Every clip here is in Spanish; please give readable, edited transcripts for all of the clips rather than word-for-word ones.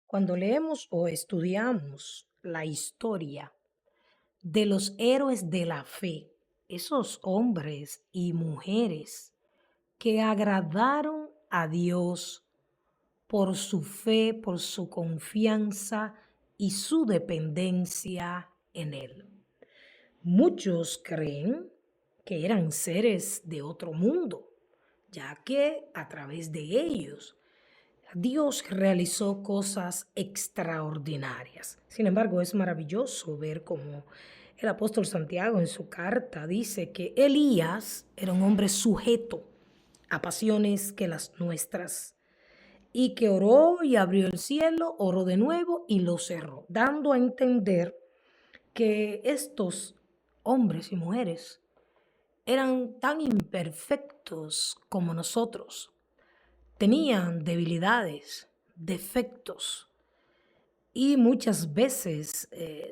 Cuando leemos o estudiamos la historia de los héroes de la fe, esos hombres y mujeres que agradaron a Dios por su fe, por su confianza y su dependencia en Él. Muchos creen que eran seres de otro mundo, ya que a través de ellos Dios realizó cosas extraordinarias. Sin embargo, es maravilloso ver cómo el apóstol Santiago en su carta dice que Elías era un hombre sujeto a pasiones que las nuestras y que oró y abrió el cielo, oró de nuevo y lo cerró, dando a entender que estos hombres y mujeres eran tan imperfectos como nosotros. Tenían debilidades, defectos y muchas veces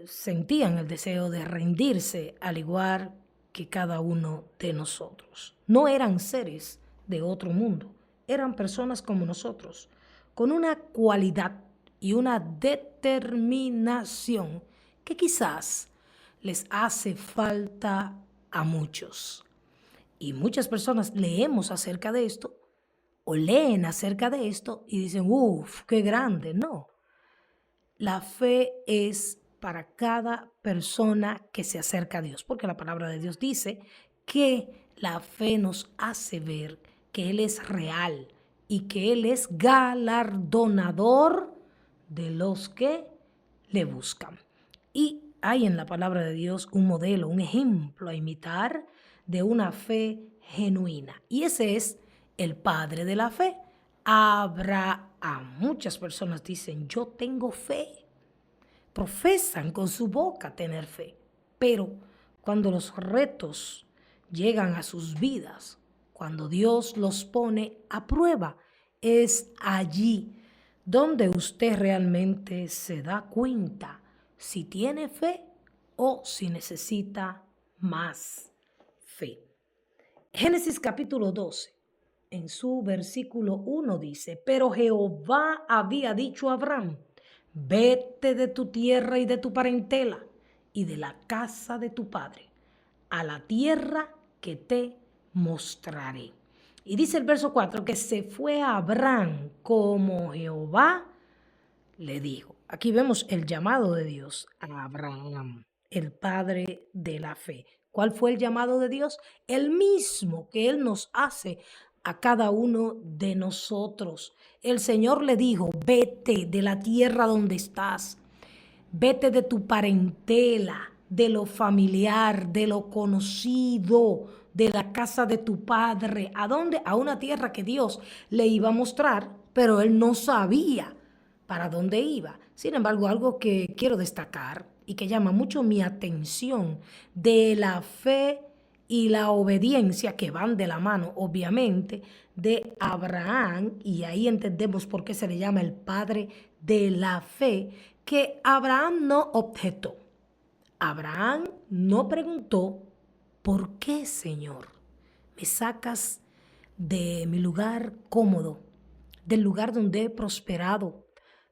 sentían el deseo de rendirse al igual que cada uno de nosotros. No eran seres de otro mundo, eran personas como nosotros, con una cualidad y una determinación que quizás les hace falta a muchos. Y muchas personas leemos acerca de esto o leen acerca de esto y dicen, uff, qué grande. No, la fe es para cada persona que se acerca a Dios, porque la palabra de Dios dice que la fe nos hace ver que Él es real y que Él es galardonador de los que le buscan. Y hay en la palabra de Dios un modelo, un ejemplo a imitar de una fe genuina. Y ese es el padre de la fe, Abraham. Muchas personas dicen, yo tengo fe. Profesan con su boca tener fe. Pero cuando los retos llegan a sus vidas, cuando Dios los pone a prueba, es allí donde usted realmente se da cuenta si tiene fe o si necesita más fe. Génesis capítulo 12, en su versículo 1 dice, pero Jehová había dicho a Abraham, vete de tu tierra y de tu parentela y de la casa de tu padre, a la tierra que te mostraré. Y dice el verso 4 que se fue a Abraham como Jehová le dijo. Aquí vemos el llamado de Dios a Abraham, el padre de la fe. ¿Cuál fue el llamado de Dios? El mismo que Él nos hace a cada uno de nosotros. El Señor le dijo, vete de la tierra donde estás, vete de tu parentela, de lo familiar, de lo conocido, de la casa de tu padre. ¿A dónde? A una tierra que Dios le iba a mostrar, pero él no sabía para dónde iba. Sin embargo, algo que quiero destacar y que llama mucho mi atención de la fe y la obediencia que van de la mano, obviamente, de Abraham, y ahí entendemos por qué se le llama el padre de la fe, que Abraham no objetó. Abraham no preguntó, ¿por qué, Señor, me sacas de mi lugar cómodo, del lugar donde he prosperado?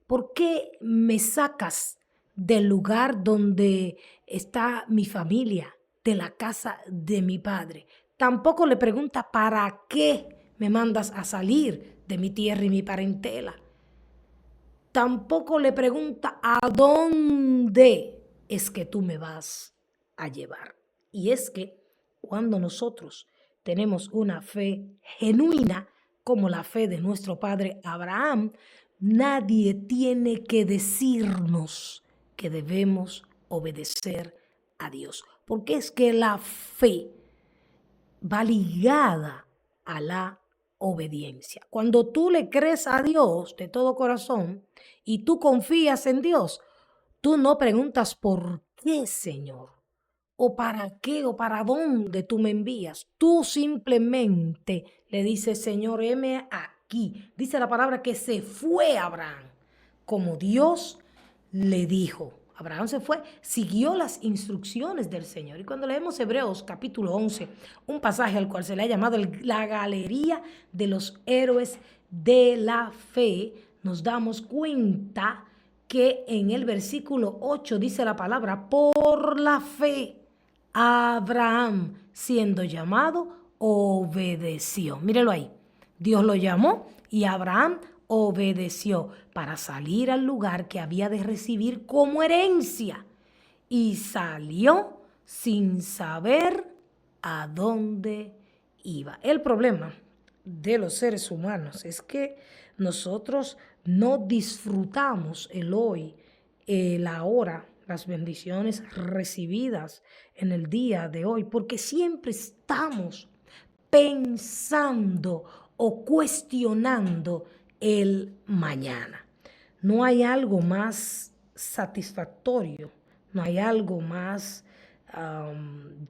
¿Por qué me sacas del lugar donde está mi familia, de la casa de mi padre? Tampoco le pregunta, ¿para qué me mandas a salir de mi tierra y mi parentela? Tampoco le pregunta, ¿a dónde es que tú me vas a llevar? Y es que cuando nosotros tenemos una fe genuina, como la fe de nuestro padre Abraham, nadie tiene que decirnos que debemos obedecer a Dios, porque es que la fe va ligada a la obediencia. Cuando tú le crees a Dios de todo corazón y tú confías en Dios, tú no preguntas por qué, Señor, o para qué, o para dónde tú me envías. Tú simplemente le dices, Señor, heme aquí. Dice la palabra que se fue Abraham, como Dios le dijo. Abraham se fue, siguió las instrucciones del Señor. Y cuando leemos Hebreos capítulo 11, un pasaje al cual se le ha llamado la galería de los héroes de la fe, nos damos cuenta que en el versículo 8 dice la palabra, por la fe, Abraham, siendo llamado, obedeció. Mírelo ahí. Dios lo llamó y Abraham obedeció para salir al lugar que había de recibir como herencia. Y salió sin saber a dónde iba. El problema de los seres humanos es que nosotros no disfrutamos el hoy, el ahora, las bendiciones recibidas en el día de hoy, porque siempre estamos pensando o cuestionando el mañana. No hay algo más satisfactorio, no hay algo más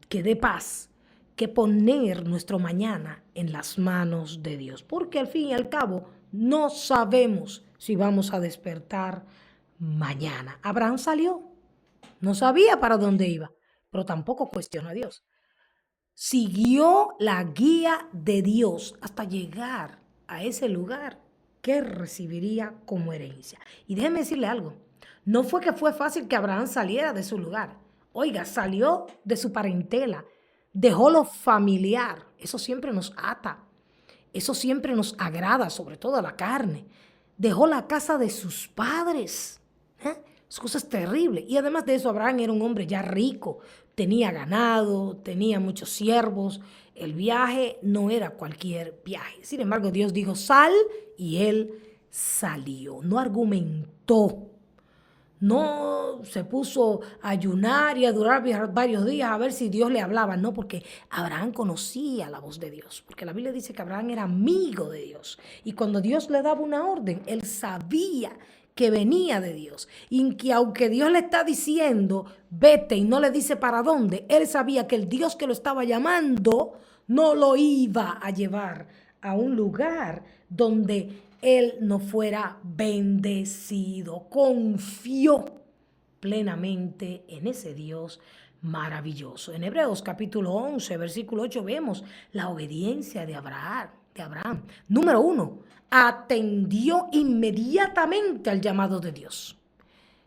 que dé paz que poner nuestro mañana en las manos de Dios, porque al fin y al cabo no sabemos si vamos a despertar mañana. Abraham salió, no sabía para dónde iba, pero tampoco cuestionó a Dios. Siguió la guía de Dios hasta llegar a ese lugar que recibiría como herencia. Y déjeme decirle algo, no fue que fue fácil que Abraham saliera de su lugar. Oiga, salió de su parentela, dejó lo familiar. Eso siempre nos ata, eso siempre nos agrada, sobre todo a la carne. Dejó la casa de sus padres. Es cosa terrible. Y además de eso, Abraham era un hombre ya rico, tenía ganado, tenía muchos siervos. El viaje no era cualquier viaje. Sin embargo, Dios dijo, sal, y él salió. No argumentó. No se puso a ayunar y a durar varios días a ver si Dios le hablaba. No, porque Abraham conocía la voz de Dios. Porque la Biblia dice que Abraham era amigo de Dios. Y cuando Dios le daba una orden, él sabía que venía de Dios. Y que aunque Dios le está diciendo, vete, y no le dice para dónde, él sabía que el Dios que lo estaba llamando no lo iba a llevar a un lugar donde él no fuera bendecido. Confió plenamente en ese Dios maravilloso. En Hebreos capítulo 11, versículo 8 vemos la obediencia de Abraham. Número 1, atendió inmediatamente al llamado de Dios.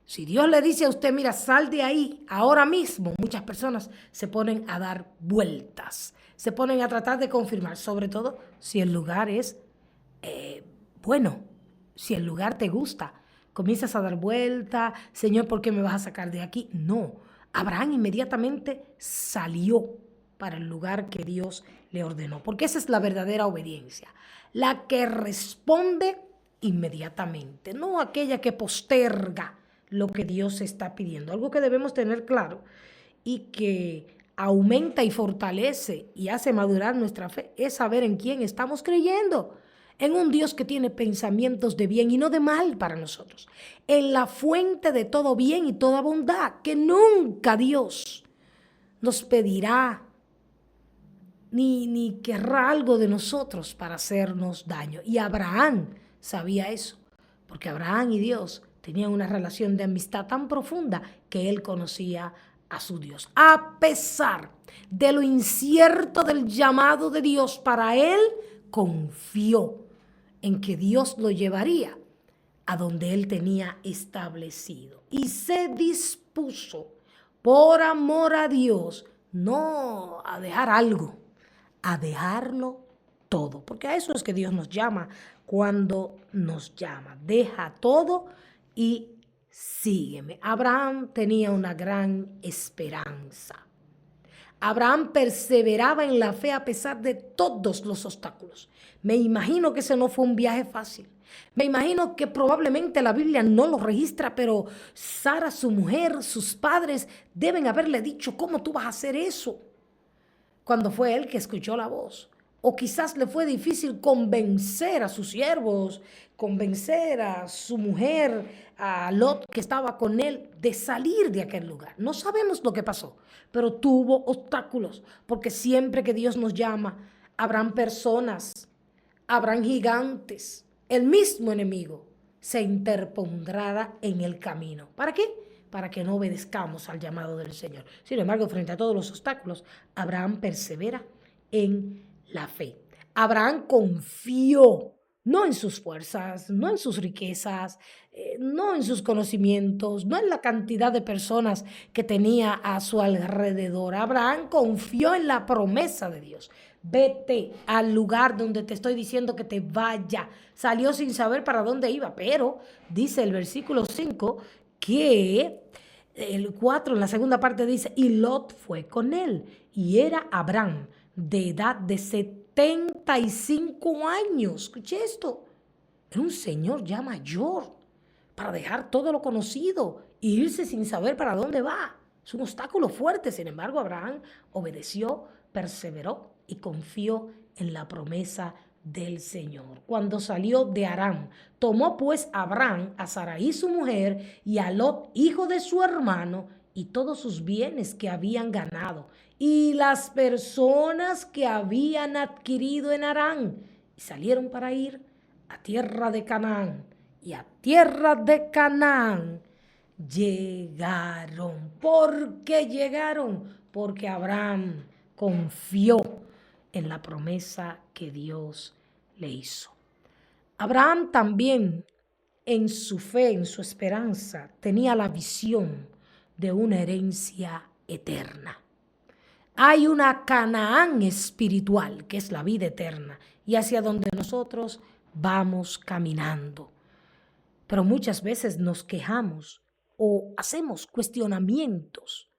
Si Dios le dice a usted, mira, sal de ahí ahora mismo, muchas personas se ponen a dar vueltas, se ponen a tratar de confirmar, sobre todo si el lugar es bueno, si el lugar te gusta. Comienzas a dar vuelta, Señor, ¿por qué me vas a sacar de aquí? No, Abraham inmediatamente salió para el lugar que Dios le ordenó, porque esa es la verdadera obediencia, la que responde inmediatamente, no aquella que posterga lo que Dios está pidiendo. Algo que debemos tener claro y que aumenta y fortalece y hace madurar nuestra fe es saber en quién estamos creyendo. En un Dios que tiene pensamientos de bien y no de mal para nosotros. En la fuente de todo bien y toda bondad, que nunca Dios nos pedirá ni querrá algo de nosotros para hacernos daño. Y Abraham sabía eso, porque Abraham y Dios tenían una relación de amistad tan profunda que él conocía a su Dios. A pesar de lo incierto del llamado de Dios para él, confió en que Dios lo llevaría a donde él tenía establecido. Y se dispuso, por amor a Dios, no a dejar algo, a dejarlo todo. Porque a eso es que Dios nos llama cuando nos llama. Deja todo y sígueme. Abraham tenía una gran esperanza. Abraham perseveraba en la fe a pesar de todos los obstáculos. Me imagino que ese no fue un viaje fácil. Me imagino que probablemente la Biblia no lo registra, pero Sara, su mujer, sus padres deben haberle dicho, ¿cómo tú vas a hacer eso? Cuando fue él que escuchó la voz. O quizás le fue difícil convencer a sus siervos, convencer a su mujer, a Lot que estaba con él, de salir de aquel lugar. No sabemos lo que pasó, pero tuvo obstáculos, porque siempre que Dios nos llama, habrán personas, habrán gigantes, el mismo enemigo se interpondrá en el camino. ¿Para qué? Para que no obedezcamos al llamado del Señor. Sin embargo, frente a todos los obstáculos, Abraham persevera en la fe. Abraham confió no en sus fuerzas, no en sus riquezas, no en sus conocimientos, no en la cantidad de personas que tenía a su alrededor. Abraham confió en la promesa de Dios. Vete al lugar donde te estoy diciendo que te vaya. Salió sin saber para dónde iba, pero dice el versículo 5 que el 4 en la segunda parte dice, y Lot fue con él, y era Abraham de edad de 75 años. Escuché esto. Era un señor ya mayor para dejar todo lo conocido e irse sin saber para dónde va. Es un obstáculo fuerte. Sin embargo, Abraham obedeció, perseveró y confió en la promesa del Señor. Cuando salió de Aram, tomó pues Abraham a Sarai su mujer y a Lot, hijo de su hermano, y todos sus bienes que habían ganado, y las personas que habían adquirido en Harán, y salieron para ir a tierra de Canaán. Y a tierra de Canaán llegaron. ¿Por qué llegaron? Porque Abraham confió en la promesa que Dios le hizo. Abraham también, en su fe, en su esperanza, tenía la visión de una herencia eterna. Hay una Canaán espiritual, que es la vida eterna, y hacia donde nosotros vamos caminando. Pero muchas veces nos quejamos o hacemos cuestionamientos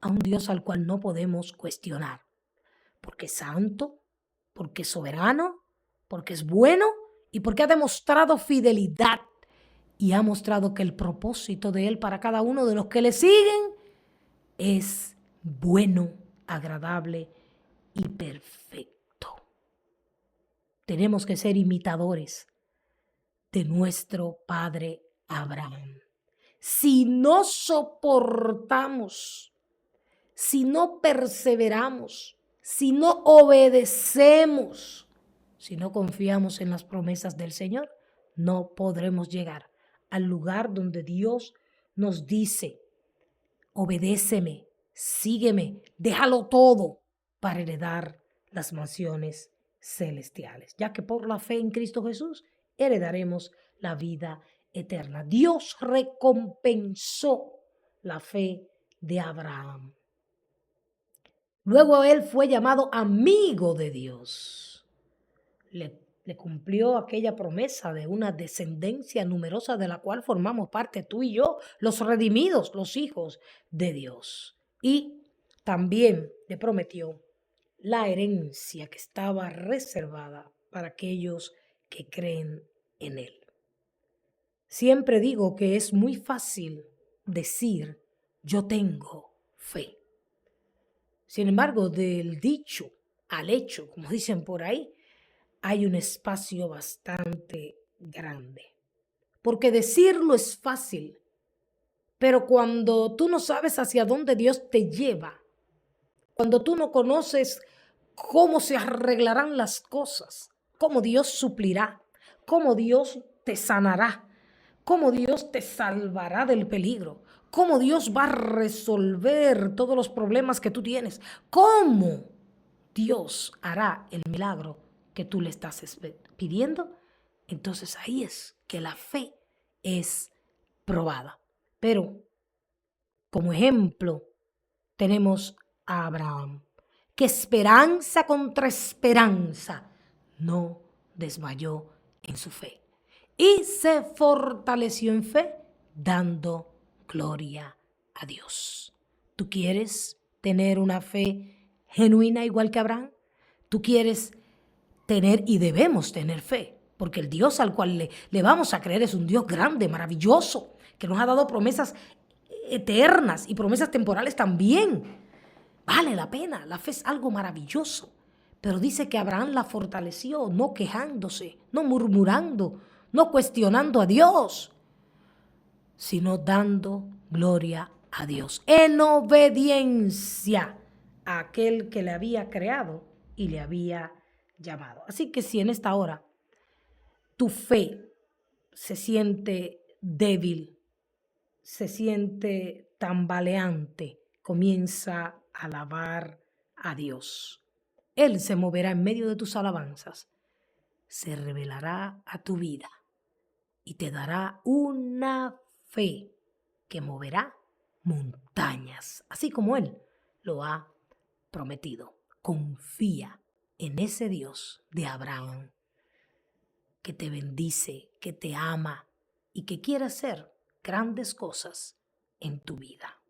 a un Dios al cual no podemos cuestionar, porque es santo, porque es soberano, porque es bueno y porque ha demostrado fidelidad y ha mostrado que el propósito de Él para cada uno de los que le siguen es bueno, agradable y perfecto. Tenemos que ser imitadores de nuestro Padre Abraham. Si no soportamos, si no perseveramos, si no obedecemos, si no confiamos en las promesas del Señor, no podremos llegar al lugar donde Dios nos dice, obedéceme, sígueme, déjalo todo para heredar las mansiones celestiales, ya que por la fe en Cristo Jesús heredaremos la vida eterna. Dios recompensó la fe de Abraham. Luego él fue llamado amigo de Dios. Le cumplió aquella promesa de una descendencia numerosa de la cual formamos parte tú y yo, los redimidos, los hijos de Dios. Y también le prometió la herencia que estaba reservada para aquellos que creen en él. Siempre digo que es muy fácil decir yo tengo fe. Sin embargo, del dicho al hecho, como dicen por ahí, hay un espacio bastante grande. Porque decirlo es fácil, pero cuando tú no sabes hacia dónde Dios te lleva, cuando tú no conoces cómo se arreglarán las cosas, cómo Dios suplirá, cómo Dios te sanará, cómo Dios te salvará del peligro, cómo Dios va a resolver todos los problemas que tú tienes, cómo Dios hará el milagro que tú le estás pidiendo, entonces ahí es que la fe es probada. Pero como ejemplo tenemos a Abraham, que esperanza contra esperanza no desmayó en su fe y se fortaleció en fe dando gloria a Dios. ¿Tú quieres tener una fe genuina igual que Abraham? ¿Tú quieres tener y debemos tener fe? Porque el Dios al cual le vamos a creer es un Dios grande, maravilloso, que nos ha dado promesas eternas y promesas temporales también. Vale la pena, la fe es algo maravilloso. Pero dice que Abraham la fortaleció, no quejándose, no murmurando, no cuestionando a Dios, sino dando gloria a Dios, en obediencia a aquel que le había creado y le había llamado. Así que si en esta hora tu fe se siente débil, se siente tambaleante, comienza a alabar a Dios. Él se moverá en medio de tus alabanzas se revelará a tu vida y te dará una fe que moverá montañas, así como Él lo ha prometido. Confía en ese Dios de Abraham, que te bendice, que te ama y que quiere hacer grandes cosas en tu vida.